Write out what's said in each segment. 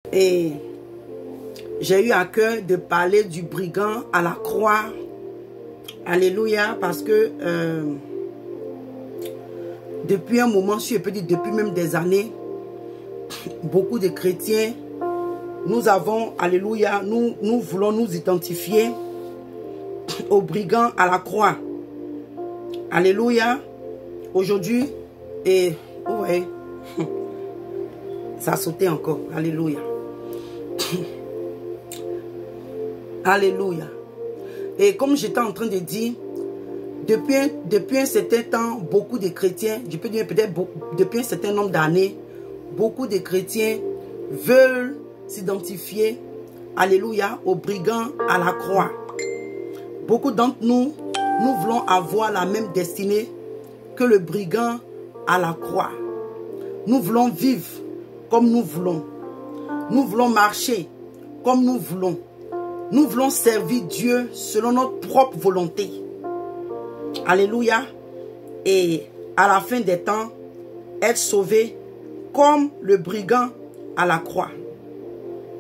Et j'ai eu à cœur de parler du brigand à la croix. Alléluia, parce que depuis un moment, si je peux dire depuis même des années, beaucoup de chrétiens, nous avons, alléluia, nous voulons nous identifier au brigand à la croix. Alléluia. Aujourd'hui, et ouais, ça a sauté encore. Alléluia. Alléluia. Et comme j'étais en train de dire, depuis un certain temps, beaucoup de chrétiens, je peux dire peut-être depuis un certain nombre d'années, beaucoup de chrétiens veulent s'identifier, alléluia, au brigand à la croix. Beaucoup d'entre nous, nous voulons avoir la même destinée que le brigand à la croix. Nous voulons vivre comme nous voulons. Nous voulons marcher comme nous voulons. Nous voulons servir Dieu selon notre propre volonté. Alléluia. Et à la fin des temps, être sauvé comme le brigand à la croix.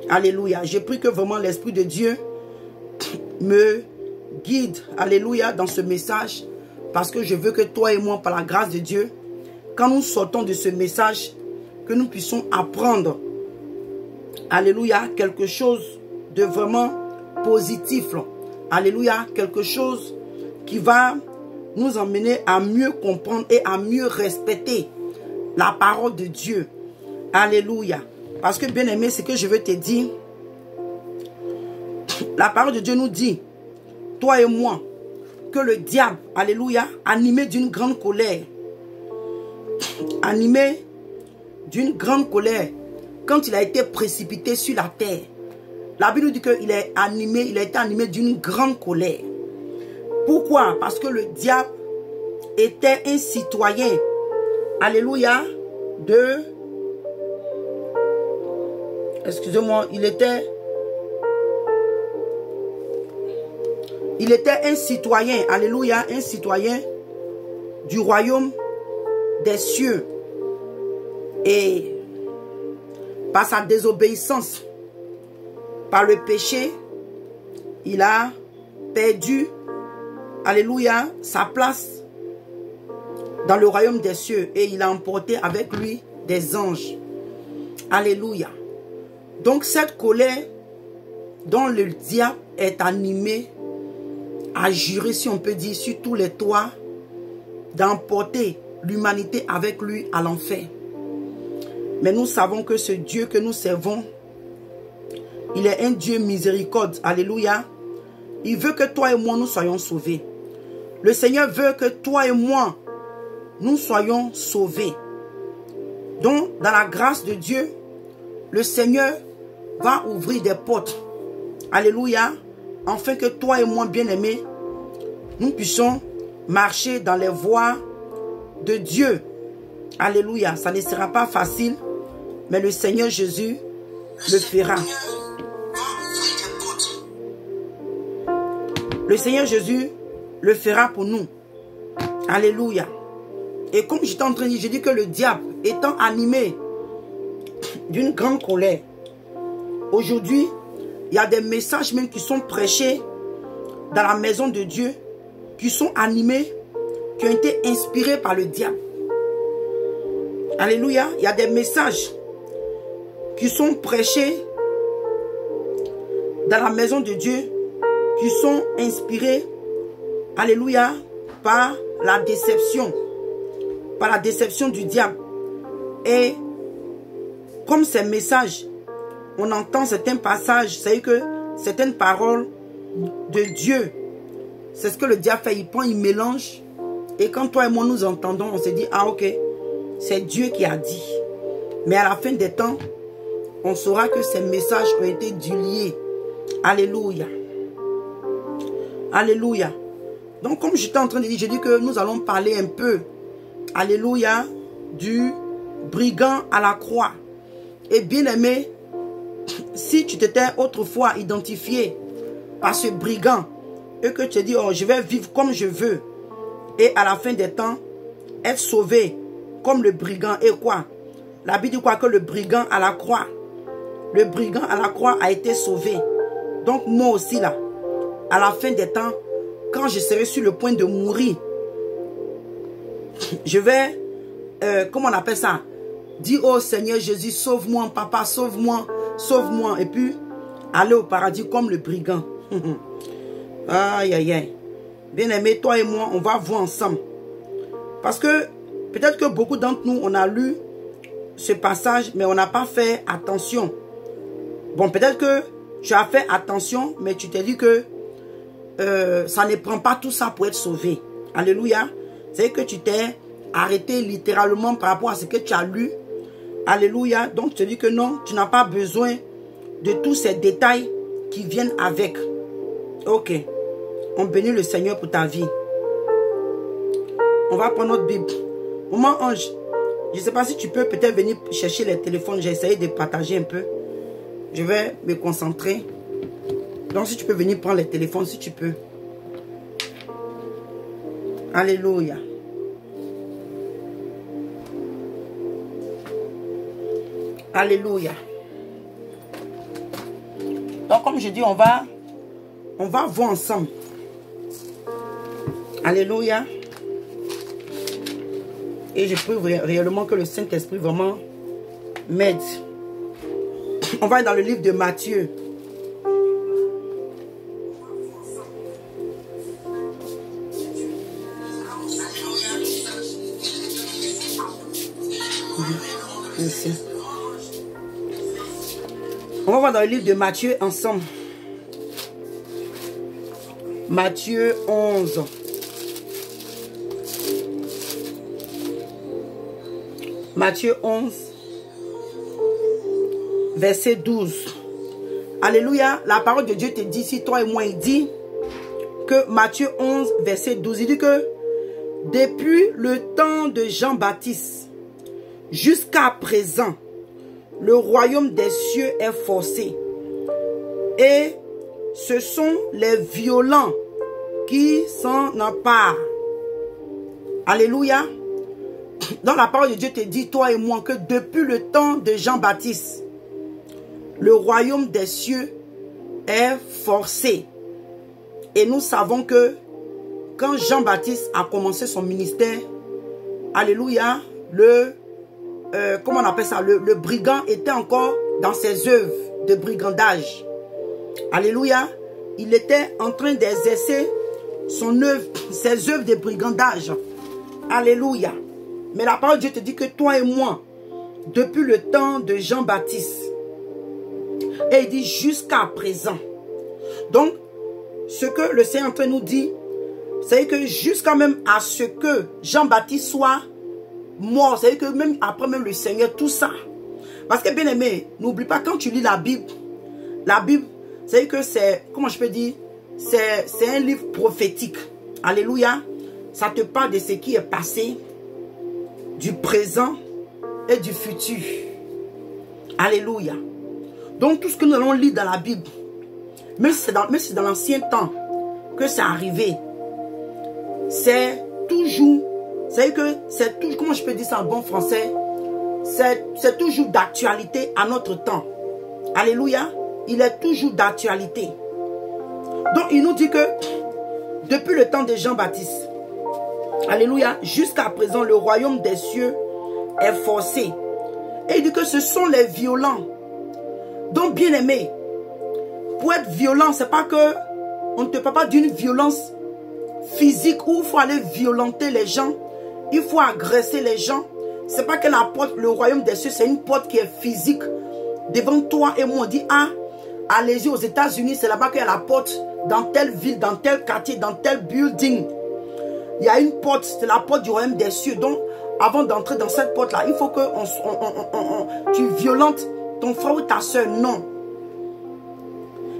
Alléluia. Je prie que vraiment l'Esprit de Dieu me guide, alléluia, dans ce message. Parce que je veux que toi et moi, par la grâce de Dieu, quand nous sortons de ce message, que nous puissions apprendre, alléluia, quelque chose de vraiment positif. Alléluia, quelque chose qui va nous emmener à mieux comprendre et à mieux respecter la parole de Dieu. Alléluia. Parce que bien aimé, ce que je veux te dire, la parole de Dieu nous dit, toi et moi, que le diable, alléluia, animé d'une grande colère, animé d'une grande colère, quand il a été précipité sur la terre, la Bible nous dit qu'il est animé, il a été animé d'une grande colère. Pourquoi? Parce que le diable était un citoyen, alléluia, excusez-moi, il était un citoyen, alléluia, un citoyen du royaume des cieux. Et par sa désobéissance, par le péché, il a perdu, alléluia, sa place dans le royaume des cieux. Et il a emporté avec lui des anges. Alléluia. Donc cette colère dont le diable est animé à jurer, si on peut dire, sur tous les toits, d'emporter l'humanité avec lui à l'enfer. Mais nous savons que ce Dieu que nous servons, il est un Dieu miséricorde. Alléluia. Il veut que toi et moi, nous soyons sauvés. Le Seigneur veut que toi et moi, nous soyons sauvés. Donc, dans la grâce de Dieu, le Seigneur va ouvrir des portes. Alléluia. Afin que toi et moi, bien-aimés, nous puissions marcher dans les voies de Dieu. Alléluia. Ça ne sera pas facile, mais le Seigneur Jésus le fera. Le Seigneur Jésus le fera pour nous. Alléluia. Et comme j'étais en train de dire, je dis que le diable étant animé d'une grande colère, aujourd'hui, il y a des messages même qui sont prêchés dans la maison de Dieu, qui sont animés, qui ont été inspirés par le diable. Alléluia. Il y a des messages qui sont prêchés dans la maison de Dieu, qui sont inspirés, alléluia, par la déception du diable. Et comme ces messages, on entend certains passages, c'est que certaines paroles de Dieu, c'est ce que le diable fait, il prend, il mélange. Et quand toi et moi nous entendons, on se dit, ah ok, c'est Dieu qui a dit. Mais à la fin des temps, on saura que ces messages ont été duliés. Alléluia. Alléluia. Donc comme j'étais en train de dire, je dis que nous allons parler un peu, alléluia, du brigand à la croix. Et bien aimé, si tu t'étais autrefois identifié par ce brigand et que tu te dis, oh, je vais vivre comme je veux, et à la fin des temps, être sauvé comme le brigand, et quoi? La Bible dit quoi? Que le brigand à la croix le brigand à la croix a été sauvé. Donc moi aussi là, à la fin des temps, quand je serai sur le point de mourir, je vais, comment on appelle ça? Dire, oh Seigneur Jésus, sauve-moi, papa, sauve-moi, sauve-moi. Et puis, aller au paradis comme le brigand. Aïe, aïe, aïe. Bien-aimé, toi et moi, on va voir ensemble. Parce que, peut-être que beaucoup d'entre nous, on a lu ce passage, mais on n'a pas fait attention. Bon, peut-être que tu as fait attention, mais tu t'es dit que ça ne prend pas tout ça pour être sauvé. Alléluia. C'est que tu t'es arrêté littéralement par rapport à ce que tu as lu. Alléluia. Donc, tu te dis que non, tu n'as pas besoin de tous ces détails qui viennent avec. Ok. On bénit le Seigneur pour ta vie. On va prendre notre Bible. Maman Ange, je ne sais pas si tu peux peut-être venir chercher les téléphones. J'ai essayé de partager un peu. Je vais me concentrer. Donc, si tu peux venir prendre les téléphones, si tu peux. Alléluia. Alléluia. Donc, comme je dis, on va voir ensemble. Alléluia. Et je prie réellement que le Saint-Esprit vraiment m'aide. On va dans le livre de Matthieu. Ici. On va voir dans le livre de Matthieu ensemble. Matthieu 11. Matthieu 11, verset 12. Alléluia. La parole de Dieu te dit, si toi et moi, il dit que Matthieu 11, verset 12, il dit que depuis le temps de Jean-Baptiste jusqu'à présent, le royaume des cieux est forcé. Et ce sont les violents qui s'en emparent. Alléluia. Dans la parole de Dieu te dit, toi et moi, que depuis le temps de Jean-Baptiste, le royaume des cieux est forcé. Et nous savons que quand Jean-Baptiste a commencé son ministère, alléluia, comment on appelle ça, le brigand était encore dans ses œuvres de brigandage. Alléluia, il était en train d'exercer ses œuvres de brigandage. Alléluia. Mais la parole de Dieu te dit que toi et moi, depuis le temps de Jean-Baptiste, et il dit jusqu'à présent. Donc, ce que le Seigneur est en train de nous dire, c'est que jusqu'à même à ce que Jean-Baptiste soit mort, c'est que même après même le Seigneur, tout ça. Parce que bien aimé, n'oublie pas quand tu lis la Bible, c'est que c'est, comment je peux dire, c'est un livre prophétique. Alléluia. Ça te parle de ce qui est passé, du présent et du futur. Alléluia. Donc tout ce que nous allons lire dans la Bible, mais c'est dans l'ancien temps que c'est arrivé, c'est toujours, comment je peux dire ça en bon français, c'est toujours d'actualité à notre temps. Alléluia. Il est toujours d'actualité. Donc il nous dit que depuis le temps de Jean-Baptiste, alléluia, jusqu'à présent, le royaume des cieux est forcé. Et il dit que ce sont les violents. Donc, bien aimé, pour être violent, c'est pas que on ne te parle pas d'une violence physique où il faut aller violenter les gens, il faut agresser les gens. C'est pas que la porte, le royaume des cieux, c'est une porte qui est physique. Devant toi et moi, on dit, ah, allez-y aux États-Unis, c'est là-bas qu'il y a la porte, dans telle ville, dans tel quartier, dans tel building. Il y a une porte, c'est la porte du royaume des cieux. Donc, avant d'entrer dans cette porte-là, il faut que tu violentes ton frère ou ta soeur. Non.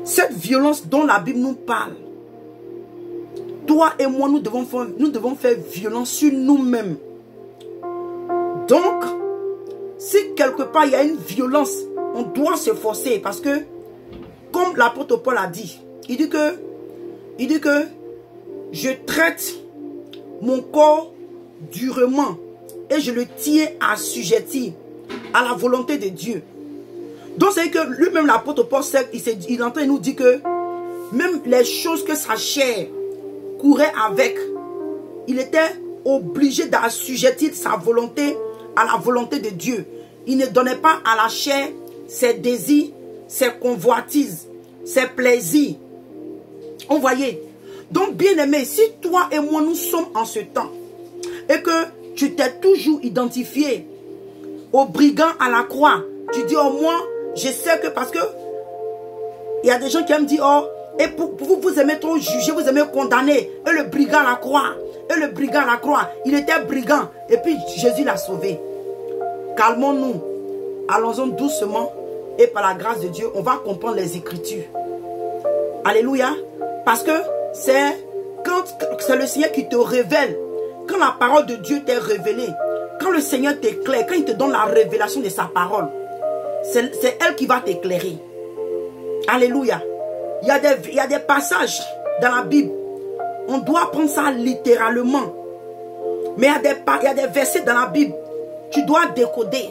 Cette violence dont la Bible nous parle, toi et moi, nous devons faire violence sur nous-mêmes. Donc, si quelque part il y a une violence, on doit se forcer. Parce que, comme l'apôtre Paul a dit, il dit que je traite mon corps durement et je le tiens assujetti à la volonté de Dieu. Donc c'est que lui-même, l'apôtre Paul, il est en train de nous dire que même les choses que sa chair courait avec, il était obligé d'assujettir sa volonté à la volonté de Dieu. Il ne donnait pas à la chair ses désirs, ses convoitises, ses plaisirs. On voyait. Donc, bien aimé, si toi et moi, nous sommes en ce temps, et que tu t'es toujours identifié au brigand à la croix, tu dis, oh, moi, je sais que parce que il y a des gens qui aiment dire, oh, et pour vous, vous aimez trop juger, vous aimez condamner. Et le brigand à la croix, et le brigand à la croix, il était brigand, et puis Jésus l'a sauvé. Calmons-nous, allons-en doucement, et par la grâce de Dieu, on va comprendre les Écritures. Alléluia. Parce que c'est le Seigneur qui te révèle. Quand la parole de Dieu t'est révélée, quand le Seigneur t'éclaire, quand il te donne la révélation de sa parole, c'est elle qui va t'éclairer. Alléluia. Il y a des passages dans la Bible. On doit prendre ça littéralement. Mais il y a des versets dans la Bible. Tu dois décoder.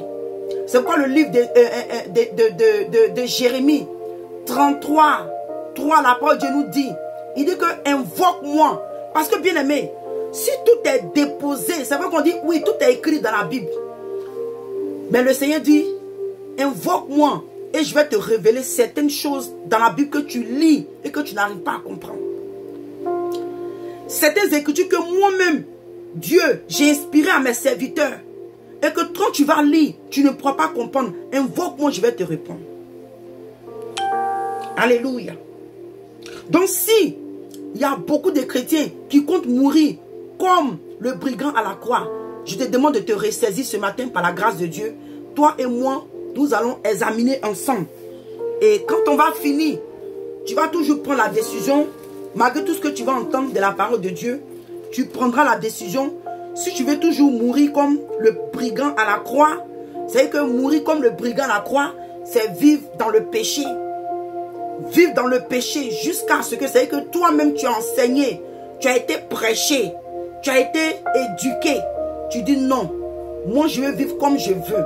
C'est pourquoi le livre de Jérémie 33, 3, la parole de Dieu nous dit, il dit que invoque-moi. Parce que bien aimé, si tout est déposé, c'est vrai qu'on dit, oui, tout est écrit dans la Bible. Mais le Seigneur dit, invoque-moi et je vais te révéler certaines choses dans la Bible que tu lis et que tu n'arrives pas à comprendre. Certaines écritures que moi-même, Dieu, j'ai inspiré à mes serviteurs. Et que quand tu vas lire, tu ne pourras pas comprendre. Invoque-moi, je vais te répondre. Alléluia. Donc si il y a beaucoup de chrétiens qui comptent mourir comme le brigand à la croix, je te demande de te ressaisir ce matin par la grâce de Dieu. Toi et moi, nous allons examiner ensemble. Et quand on va finir, tu vas toujours prendre la décision, malgré tout ce que tu vas entendre de la parole de Dieu, tu prendras la décision. Si tu veux toujours mourir comme le brigand à la croix, c'est que mourir comme le brigand à la croix, c'est vivre dans le péché. Vivre dans le péché jusqu'à ce que c'est que toi-même tu as enseigné, tu as été prêché, tu as été éduqué. Tu dis non, moi je veux vivre comme je veux.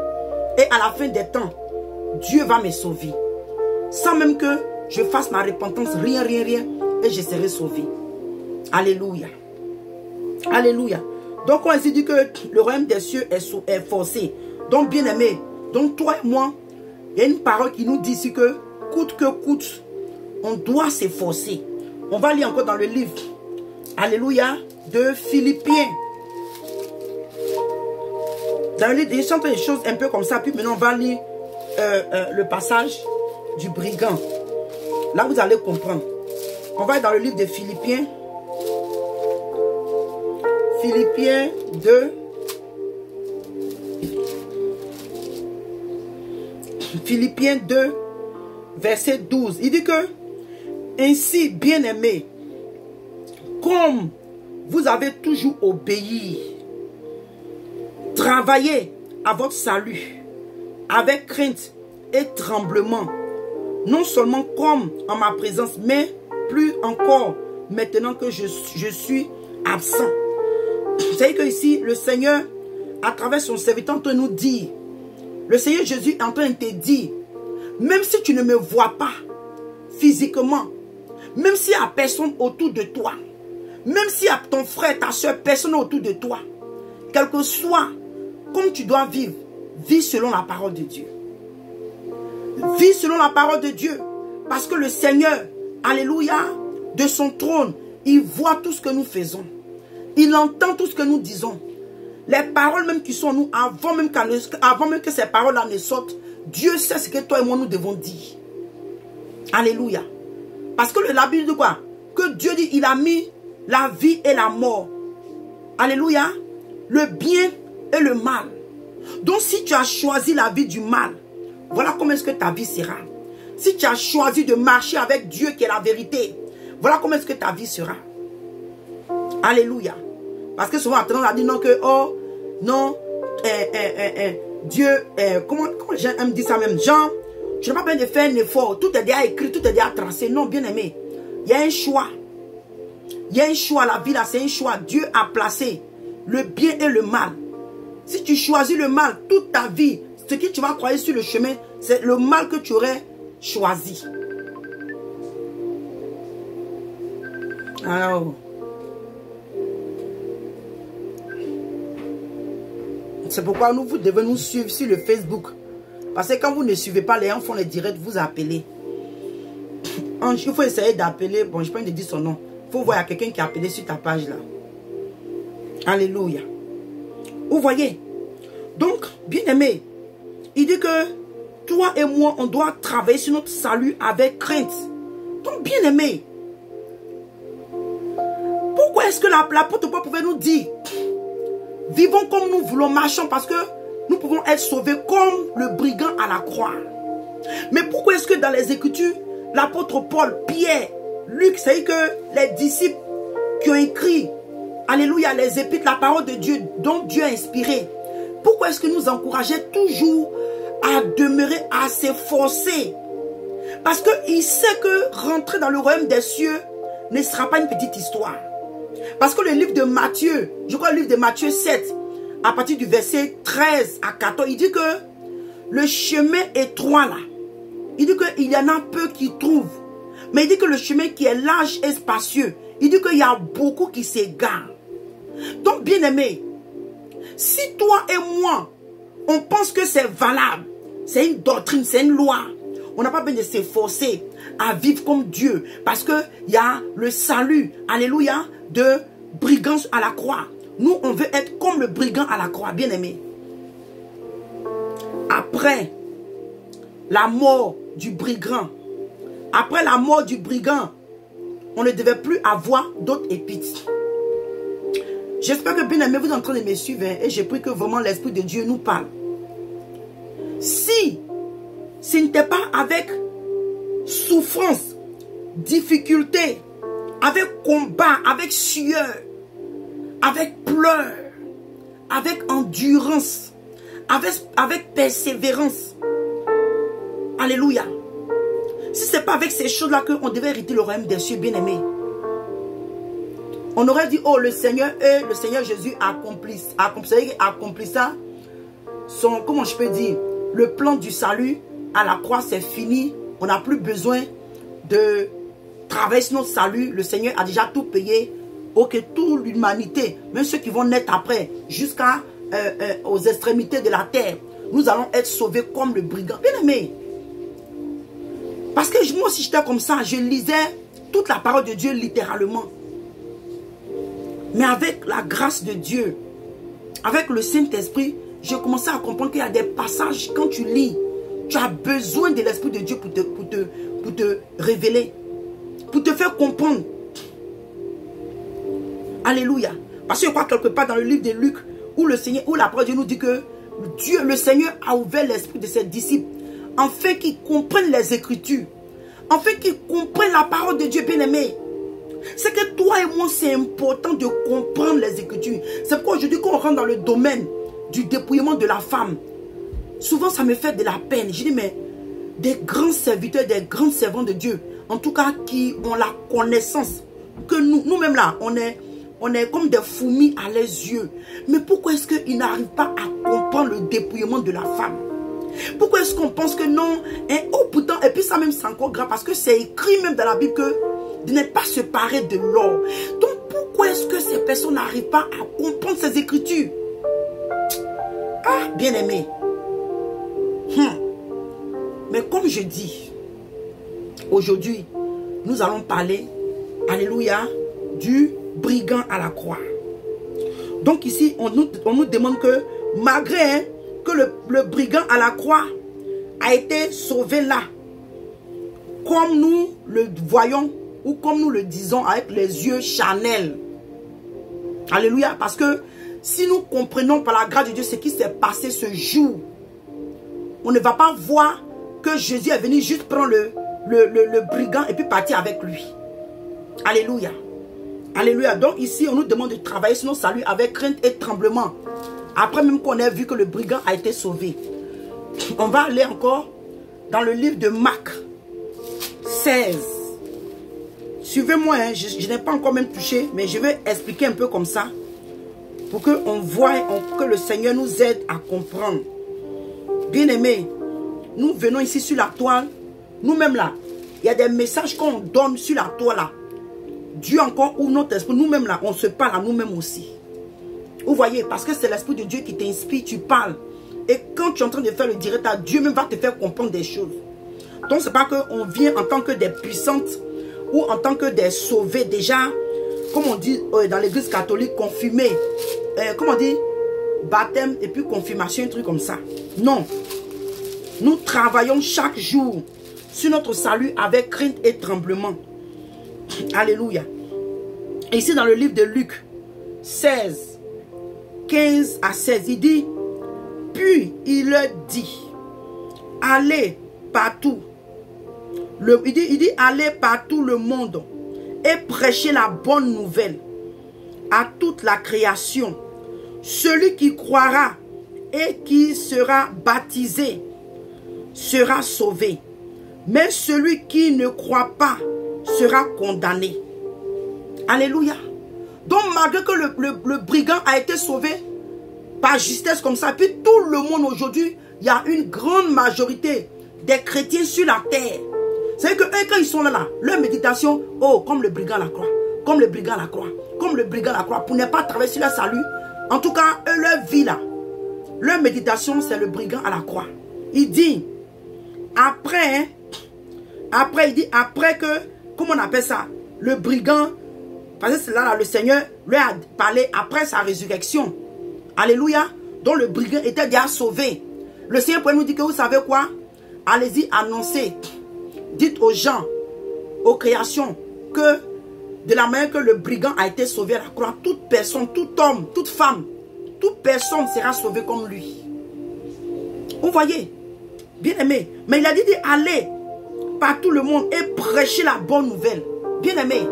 Et à la fin des temps, Dieu va me sauver. Sans même que je fasse ma repentance, rien, et je serai sauvé. Alléluia. Alléluia. Donc on a dit que le royaume des cieux est forcé. Donc bien aimé, donc toi et moi, il y a une parole qui nous dit ici que coûte que coûte, on doit s'efforcer. On va lire encore dans le livre, alléluia, de Philippiens. Dans le livre, il chante des choses un peu comme ça, puis maintenant on va lire le passage du brigand. Là vous allez comprendre. On va aller dans le livre de Philippiens. Philippiens 2. Philippiens 2, verset 12. Il dit que, ainsi, bien-aimés, comme vous avez toujours obéi, travaillez à votre salut, avec crainte et tremblement, non seulement comme en ma présence, mais plus encore maintenant que je suis absent. Vous savez que ici, le Seigneur, à travers son serviteur, te nous dit, le Seigneur Jésus est en train de te dire, même si tu ne me vois pas physiquement, même s'il n'y a personne autour de toi, même s'il y a ton frère, ta soeur, personne autour de toi, quel que soit comme tu dois vivre, vis selon la parole de Dieu. Vis selon la parole de Dieu. Parce que le Seigneur, alléluia, de son trône, il voit tout ce que nous faisons. Il entend tout ce que nous disons. Les paroles même qui sont en nous, avant même que ces paroles-là ne sortent, Dieu sait ce que toi et moi nous devons dire. Alléluia. Parce que la Bible dit quoi? Que Dieu dit, il a mis la vie et la mort. Alléluia. Le bien et le mal. Donc si tu as choisi la vie du mal, voilà comment est-ce que ta vie sera. Si tu as choisi de marcher avec Dieu qui est la vérité, voilà comment est-ce que ta vie sera. Alléluia. Parce que souvent, on a dit non que, oh, non, Dieu, comment les gens aiment dire ça même? Jean, je n'ai pas besoin de faire un effort. Tout est déjà écrit, tout est déjà tracé. Non, bien aimé. Il y a un choix. Il y a un choix. La vie là, c'est un choix. Dieu a placé le bien et le mal. Si tu choisis le mal, toute ta vie, ce que tu vas croire sur le chemin, c'est le mal que tu aurais choisi. Alors, c'est pourquoi vous devez nous suivre sur le Facebook. Parce que quand vous ne suivez pas, les gens font les directs, vous appelez. Il faut essayer d'appeler. Bon, je peux pas dire son nom. Il faut voir, il y a quelqu'un qui a appelé sur ta page là. Alléluia. Vous voyez? Donc, bien aimé, il dit que toi et moi, on doit travailler sur notre salut avec crainte. Donc, bien aimé, pourquoi est-ce que l'apôtre Paul pouvait nous dire, vivons comme nous voulons, marchons, parce que nous pouvons être sauvés comme le brigand à la croix. Mais pourquoi est-ce que dans les Écritures, l'apôtre Paul, Pierre, Luc, c'est que les disciples qui ont écrit, alléluia, les épîtres, la parole de Dieu, dont Dieu a inspiré, pourquoi est-ce que nous encourageait toujours à demeurer, à s'efforcer? Parce qu'il sait que rentrer dans le royaume des cieux ne sera pas une petite histoire. Parce que le livre de Matthieu, je crois le livre de Matthieu 7, à partir du verset 13 à 14, il dit que le chemin étroit là, il dit qu'il y en a peu qui trouvent. Mais il dit que le chemin qui est large et spacieux, il dit qu'il y a beaucoup qui s'égarent. Donc bien aimé, si toi et moi, on pense que c'est valable, c'est une doctrine, c'est une loi, on n'a pas besoin de s'efforcer à vivre comme Dieu. Parce qu'il y a le salut, alléluia, de brigand à la croix. Nous, on veut être comme le brigand à la croix, bien aimé. Après la mort du brigand, on ne devait plus avoir d'autres épîtres. J'espère que bien aimé, vous êtes en train de me suivre, hein, et j'ai pris que vraiment l'Esprit de Dieu nous parle. Si ce n'était pas avec souffrance, difficulté, avec combat, avec sueur, avec pleurs, avec endurance, avec persévérance, alléluia. Si ce n'est pas avec ces choses-là qu'on devait hériter le royaume des cieux, bien aimé, on aurait dit, oh, le Seigneur Jésus a accompli ça. Comment je peux dire, le plan du salut à la croix, c'est fini. On n'a plus besoin de travailler sur notre salut. Le Seigneur a déjà tout payé. Ok, toute l'humanité, même ceux qui vont naître après, aux extrémités de la terre, nous allons être sauvés comme le brigand. Bien aimé. Parce que moi, si j'étais comme ça, je lisais toute la parole de Dieu littéralement. Mais avec la grâce de Dieu, avec le Saint-Esprit, j'ai commencé à comprendre qu'il y a des passages, quand tu lis, tu as besoin de l'Esprit de Dieu pour te révéler, pour te faire comprendre. Alléluia. Parce que je crois quelque part dans le livre de Luc, où la parole de Dieu nous dit que Dieu, le Seigneur, a ouvert l'esprit de ses disciples, afin qu'ils comprennent les Écritures, afin qu'ils comprennent la parole de Dieu, bien-aimé. C'est que toi et moi, c'est important de comprendre les Écritures. C'est pourquoi aujourd'hui, quand on rentre dans le domaine du dépouillement de la femme, souvent ça me fait de la peine. Je dis, mais des grands serviteurs, des grands servants de Dieu, en tout cas qui ont la connaissance, que nous-mêmes là, on est comme des fourmis à leurs yeux. Mais pourquoi est-ce qu'ils n'arrivent pas à comprendre le dépouillement de la femme? Pourquoi est-ce qu'on pense que non? Oh pourtant, et puis ça même c'est encore grave, parce que c'est écrit même dans la Bible que de ne pas se parer de l'or. Donc pourquoi est-ce que ces personnes n'arrivent pas à comprendre ces Écritures? Ah, bien aimé. Mais comme je dis, aujourd'hui, nous allons parler, alléluia, du brigand à la croix. Donc ici, on nous demande que malgré que le brigand à la croix a été sauvé là, comme nous le voyons ou comme nous le disons avec les yeux charnels. Alléluia. Parce que si nous comprenons par la grâce de Dieu ce qui s'est passé ce jour, on ne va pas voir que Jésus est venu juste prendre le brigand et puis partir avec lui. Alléluia. Alléluia. Donc ici, on nous demande de travailler sur nos saluts avec crainte et tremblement. Après même qu'on ait vu que le brigand a été sauvé. On va aller encore dans le livre de Marc 16. Suivez-moi, hein. Je n'ai pas encore même touché, mais je vais expliquer un peu comme ça. Pour qu'on voie, que le Seigneur nous aide à comprendre. Bien-aimés, nous venons ici sur la toile. Nous-mêmes là, il y a des messages qu'on donne sur la toile là. Dieu encore ouvre notre esprit. Nous-mêmes là, on se parle à nous-mêmes aussi. Vous voyez, parce que c'est l'esprit de Dieu qui t'inspire, tu parles. Et quand tu es en train de faire le direct, Dieu même va te faire comprendre des choses. Donc c'est pas qu'on vient en tant que des puissantes ou en tant que des sauvés déjà, comme on dit dans l'église catholique, confirmés. Comment on dit? Baptême et puis confirmation, un truc comme ça. Non. Nous travaillons chaque jour sur notre salut avec crainte et tremblement. Alléluia. Et ici dans le livre de Luc 16, 15 à 16, il dit, puis il leur dit, allez partout. Il dit, allez partout le monde et prêchez la bonne nouvelle à toute la création. Celui qui croira et qui sera baptisé sera sauvé. Mais celui qui ne croit pas sera condamné. Alléluia. Donc malgré que le brigand a été sauvé par justesse comme ça, puis tout le monde aujourd'hui, il y a une grande majorité des chrétiens sur la terre. C'est que eux, quand ils sont là, leur méditation, oh, comme le brigand la croix, comme le brigand la croix, comme le brigand la croix, pour ne pas traverser leur salut. En tout cas, eux, leur vie là, leur méditation, c'est le brigand à la croix. Il dit, après que, comment on appelle ça, le brigand, parce que c'est là, le Seigneur lui a parlé après sa résurrection. Alléluia. Donc le brigand était déjà sauvé. Le Seigneur pourrait nous dire que vous savez quoi? Allez-y, annoncez. Dites aux gens, aux créations, que de la manière que le brigand a été sauvé à la croix, toute personne, tout homme, toute femme, toute personne sera sauvée comme lui. Vous voyez? Bien aimé. Mais il a dit allez par tout le monde et prêcher la bonne nouvelle. Bien aimé.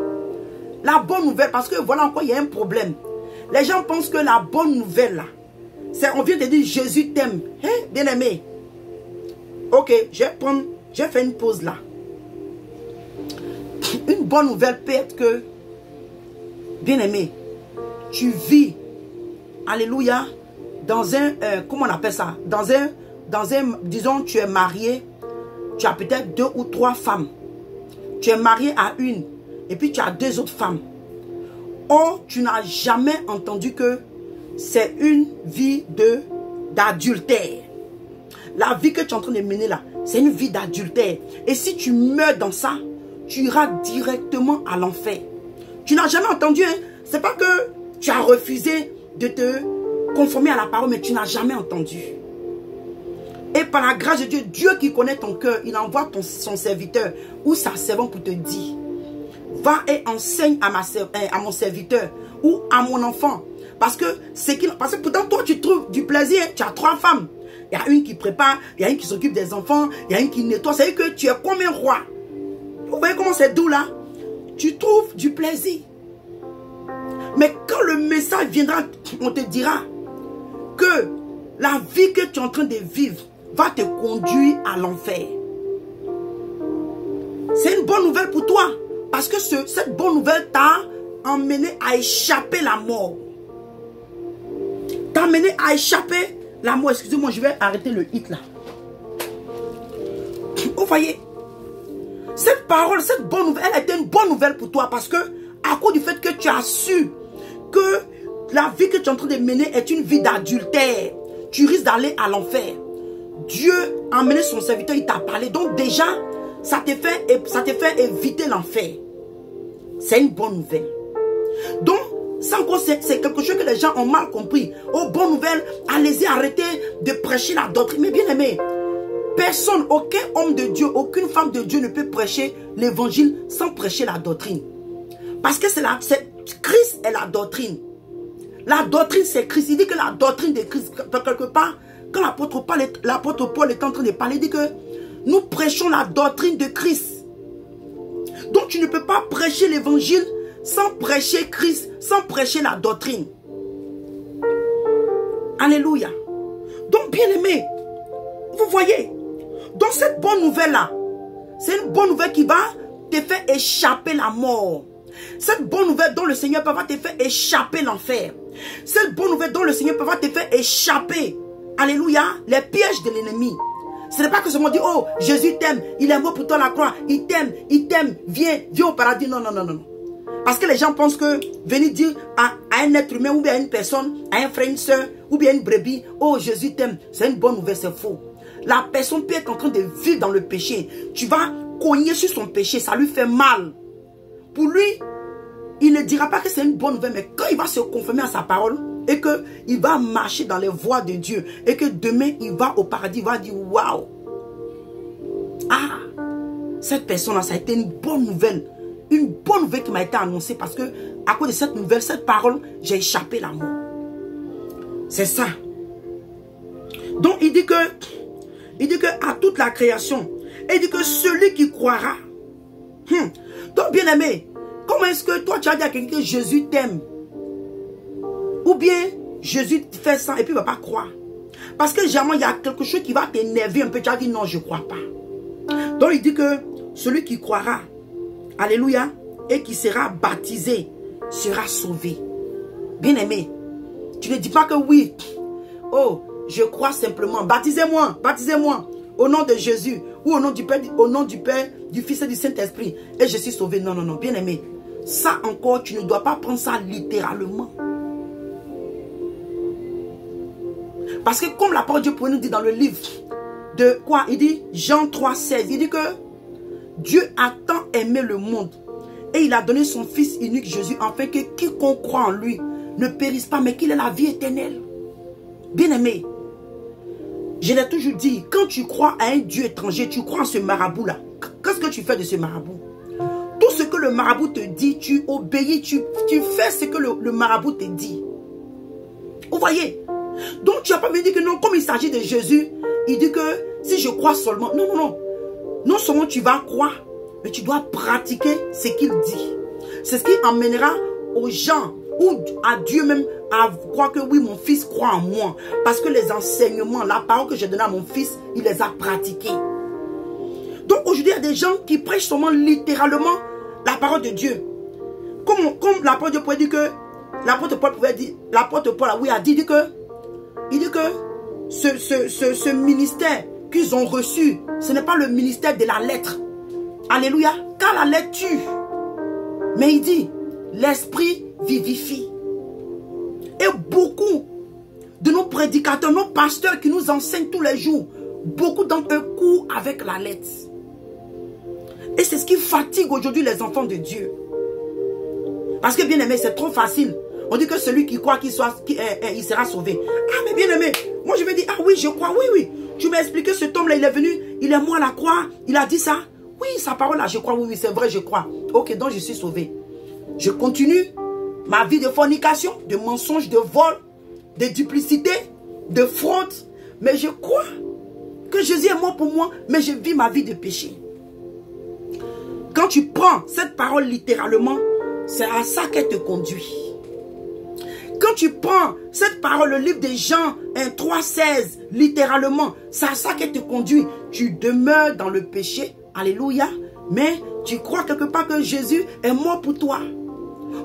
La bonne nouvelle, parce que voilà encore, il y a un problème. Les gens pensent que la bonne nouvelle, là, c'est, on vient de dire Jésus t'aime. Hein, bien aimé. Ok, je vais faire une pause là. Une bonne nouvelle peut être que, bien aimé, tu vis, alléluia, dans un, comment on appelle ça, dans un, disons, tu es marié, tu as peut-être 2 ou 3 femmes. Tu es marié à une, et puis tu as 2 autres femmes. Or, tu n'as jamais entendu que c'est une vie d'adultère. La vie que tu es en train de mener là, c'est une vie d'adultère. Et si tu meurs dans ça, tu iras directement à l'enfer. Tu n'as jamais entendu, hein? C'est pas que tu as refusé de te conformer à la parole, mais tu n'as jamais entendu. Et par la grâce de Dieu, Dieu qui connaît ton cœur, il envoie son serviteur ou sa servante pour te dire, va et enseigne à mon serviteur ou à mon enfant. Parce que pourtant toi tu trouves du plaisir, tu as 3 femmes. Il y a une qui prépare, il y a une qui s'occupe des enfants, il y a une qui nettoie. C'est-à-dire que tu es comme un roi. Vous voyez comment c'est doux là? Tu trouves du plaisir. Mais quand le message viendra, on te dira que la vie que tu es en train de vivre va te conduire à l'enfer. C'est une bonne nouvelle pour toi. Parce que cette bonne nouvelle t'a emmené à échapper la mort. T'a amené à échapper la mort. Excusez-moi, je vais arrêter le hit là. Vous voyez, cette parole, cette bonne nouvelle, elle a été une bonne nouvelle pour toi. Parce que, à cause du fait que tu as su que la vie que tu es en train de mener est une vie d'adultère, tu risques d'aller à l'enfer. Dieu a amené son serviteur, il t'a parlé. Donc déjà, ça te fait éviter l'enfer. C'est une bonne nouvelle. Donc, ça encore, c'est quelque chose que les gens ont mal compris. Oh, bonne nouvelle, allez-y, arrêtez de prêcher la doctrine. Mais bien aimé, personne, aucun homme de Dieu, aucune femme de Dieu ne peut prêcher l'évangile sans prêcher la doctrine. Parce que Christ est la doctrine. La doctrine, c'est Christ. Il dit que la doctrine de Christ, quelque part, quand l'apôtre Paul est en train de parler, il dit que nous prêchons la doctrine de Christ. Donc tu ne peux pas prêcher l'évangile sans prêcher Christ, sans prêcher la doctrine. Alléluia. Donc bien aimé, vous voyez, dans cette bonne nouvelle-là, c'est une bonne nouvelle qui va te faire échapper la mort. Cette bonne nouvelle dont le Seigneur va te faire échapper l'enfer. Cette bonne nouvelle dont le Seigneur va te faire échapper, Alléluia, les pièges de l'ennemi. Ce n'est pas que seulement dit, oh, Jésus t'aime, il est mort pour toi à la croix, il t'aime, viens au paradis. Non, non, non, non. Parce que les gens pensent que venir dire à un être humain ou bien à une personne, à un frère, une soeur, ou bien une brebis, oh, Jésus t'aime, c'est une bonne nouvelle, c'est faux. La personne peut être en train de vivre dans le péché. Tu vas cogner sur son péché, ça lui fait mal. Pour lui, il ne dira pas que c'est une bonne nouvelle, mais quand il va se conformer à sa parole, et qu'il va marcher dans les voies de Dieu, et que demain il va au paradis, il va dire waouh, ah, cette personne-là, ça a été une bonne nouvelle qui m'a été annoncée, parce que à cause de cette nouvelle, cette parole, j'ai échappé la mort. C'est ça. Donc il dit que à toute la création, et il dit que celui qui croira. Donc bien aimé, comment est-ce que toi tu as dit à quelqu'un que Jésus t'aime? Ou bien Jésus fait ça et puis il ne va pas croire. Parce que généralement il y a quelque chose qui va t'énerver un peu. Tu as dit non, je ne crois pas. Donc il dit que celui qui croira, alléluia, et qui sera baptisé, sera sauvé. Bien aimé, tu ne dis pas que oui. Oh, je crois simplement. Baptisez-moi, baptisez-moi. Au nom de Jésus. Ou au nom du Père, du Fils et du Saint-Esprit. Et je suis sauvé. Non, non, non. Bien aimé. Ça encore, tu ne dois pas prendre ça littéralement. Parce que comme la parole de Dieu pour nous dit dans le livre de quoi? Il dit Jean 3,16. Il dit que Dieu a tant aimé le monde. Et il a donné son Fils unique Jésus. Afin que quiconque croit en lui ne périsse pas, mais qu'il ait la vie éternelle. Bien aimé. Je l'ai toujours dit, quand tu crois à un Dieu étranger, tu crois en ce marabout-là. Qu'est-ce que tu fais de ce marabout? Tout ce que le marabout te dit, tu obéis, tu fais ce que le marabout te dit. Vous voyez? Donc tu n'as pas me dit que non, comme il s'agit de Jésus, il dit que si je crois seulement, non, non, non. Non seulement tu vas croire, mais tu dois pratiquer ce qu'il dit. C'est ce qui emmènera aux gens, ou à Dieu même, à croire que oui, mon fils croit en moi. Parce que les enseignements, la parole que j'ai donnée à mon fils, il les a pratiqués. Donc aujourd'hui, il y a des gens qui prêchent seulement littéralement la parole de Dieu. Comme l'apôtre Dieu pouvait dire que, l'apôtre Paul pouvait dire, l'apôtre Paul, oui, a dit que, il dit que ce ministère qu'ils ont reçu, ce n'est pas le ministère de la lettre. Alléluia. Car la lettre tue. Mais il dit, l'esprit vivifie. Et beaucoup de nos prédicateurs, nos pasteurs qui nous enseignent tous les jours, beaucoup d'entre eux courent avec la lettre. Et c'est ce qui fatigue aujourd'hui les enfants de Dieu. Parce que bien aimé, c'est trop facile. On dit que celui qui croit il sera sauvé. Ah mais bien aimé, moi je me dis, ah oui je crois, oui oui. Tu m'as expliqué cet homme là, il est venu, il est mort à la croix, il a dit ça. Oui, sa parole là, je crois, oui, oui, c'est vrai, je crois. Ok, donc je suis sauvé. Je continue ma vie de fornication, de mensonge, de vol, de duplicité, de fraude. Mais je crois que Jésus est mort pour moi, mais je vis ma vie de péché. Quand tu prends cette parole littéralement, c'est à ça qu'elle te conduit. Quand tu prends cette parole, le livre de Jean 3,16, littéralement, c'est à ça qu'elle te conduit. Tu demeures dans le péché, alléluia, mais tu crois quelque part que Jésus est mort pour toi.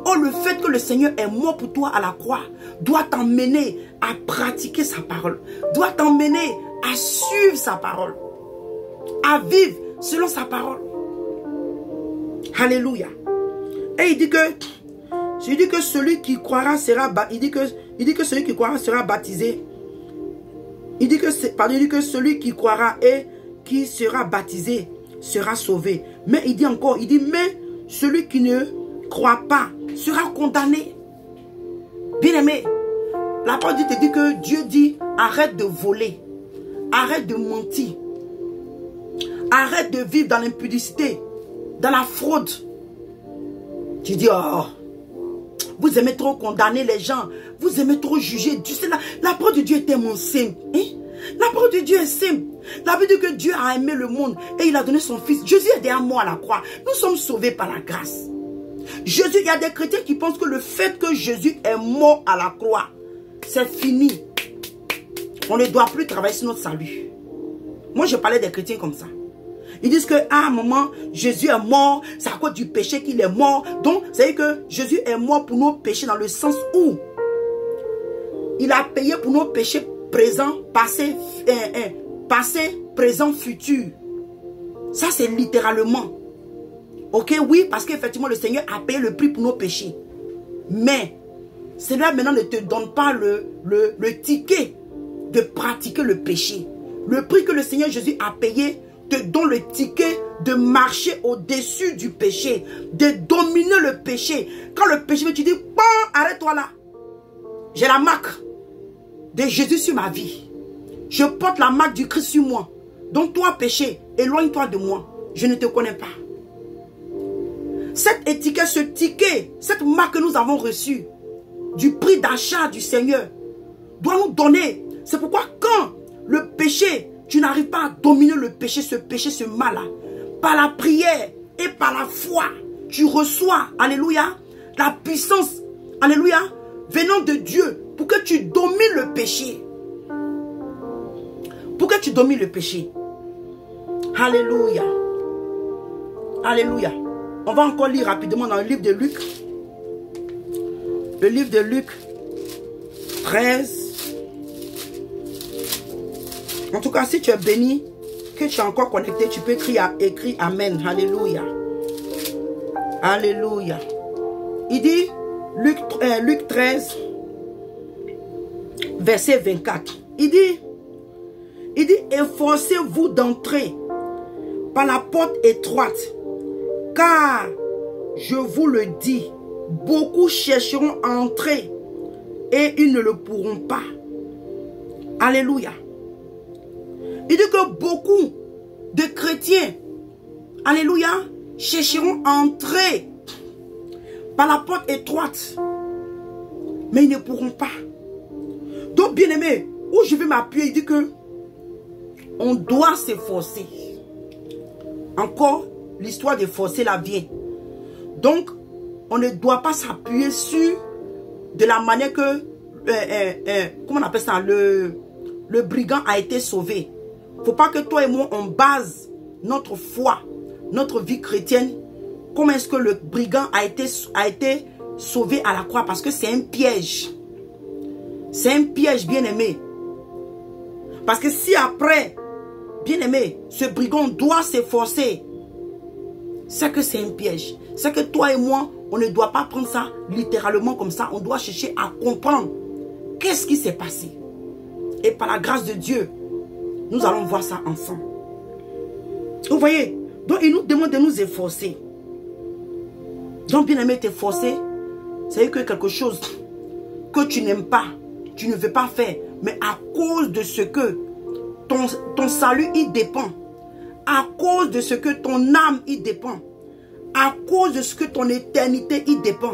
Oh, le fait que le Seigneur est mort pour toi à la croix doit t'emmener à pratiquer sa parole, doit t'emmener à suivre sa parole, à vivre selon sa parole. Alléluia. Et il dit que celui qui croira sera baptisé. Il dit que celui qui croira sera baptisé. Il dit que celui qui croira et qui sera baptisé sera sauvé. Mais il dit encore, mais celui qui ne croit pas sera condamné. Bien aimé, la parole te dit que Dieu dit, arrête de voler, arrête de mentir, arrête de vivre dans l'impudicité, dans la fraude. Tu dis, oh, vous aimez trop condamner les gens, vous aimez trop juger. La parole de Dieu est tellement simple. Hein? La parole de Dieu est simple. La Bible dit que Dieu a aimé le monde et il a donné son fils. Jésus est derrière moi à la croix. Nous sommes sauvés par la grâce. Jésus, il y a des chrétiens qui pensent que le fait que Jésus est mort à la croix, c'est fini. On ne doit plus travailler sur notre salut. Moi, je parlais des chrétiens comme ça. Ils disent que, ah, maman, Jésus est mort, c'est à cause du péché qu'il est mort. Donc, c'est que Jésus est mort pour nos péchés dans le sens où il a payé pour nos péchés présent, passé, passé, présent, futur. Ça, c'est littéralement. Ok, oui, parce qu'effectivement, le Seigneur a payé le prix pour nos péchés. Mais, cela maintenant ne te donne pas le ticket de pratiquer le péché. Le prix que le Seigneur Jésus a payé te donne le ticket de marcher au-dessus du péché, de dominer le péché. Quand le péché, tu dis, bon, arrête-toi là. J'ai la marque de Jésus sur ma vie. Je porte la marque du Christ sur moi. Donc toi, péché, éloigne-toi de moi. Je ne te connais pas. Cette étiquette, ce ticket, cette marque que nous avons reçue, du prix d'achat du Seigneur, doit nous donner. C'est pourquoi quand le péché, tu n'arrives pas à dominer le péché, ce mal-là, par la prière et par la foi, tu reçois, alléluia, la puissance, alléluia, venant de Dieu, pour que tu domines le péché. Pour que tu domines le péché. Alléluia. Alléluia. On va encore lire rapidement dans le livre de Luc. Le livre de Luc 13. En tout cas, si tu es béni, que tu es encore connecté, tu peux écrire Amen. Alléluia. Alléluia. Il dit, Luc 13, verset 24. Il dit, efforcez-vous d'entrer par la porte étroite, car, je vous le dis, beaucoup chercheront à entrer et ils ne le pourront pas. Alléluia. Il dit que beaucoup de chrétiens, alléluia, chercheront à entrer par la porte étroite, mais ils ne pourront pas. Donc, bien aimé, où je vais m'appuyer, il dit que on doit s'efforcer. Encore, l'histoire de forcer la vient. Donc, on ne doit pas s'appuyer sur de la manière que, comment on appelle ça, le brigand a été sauvé. Il ne faut pas que toi et moi, on base notre foi, notre vie chrétienne, comment est-ce que le brigand a été sauvé à la croix, parce que c'est un piège. C'est un piège, bien aimé. Parce que si après, bien aimé, ce brigand doit s'efforcer, c'est que c'est un piège. C'est que toi et moi, on ne doit pas prendre ça littéralement comme ça. On doit chercher à comprendre qu'est-ce qui s'est passé. Et par la grâce de Dieu, nous allons voir ça ensemble. Vous voyez? Donc il nous demande de nous efforcer. Donc bien aimé, t'efforcer, c'est que quelque chose que tu n'aimes pas, tu ne veux pas faire, mais à cause de ce que ton salut y dépend, à cause de ce que ton âme y dépend, à cause de ce que ton éternité y dépend.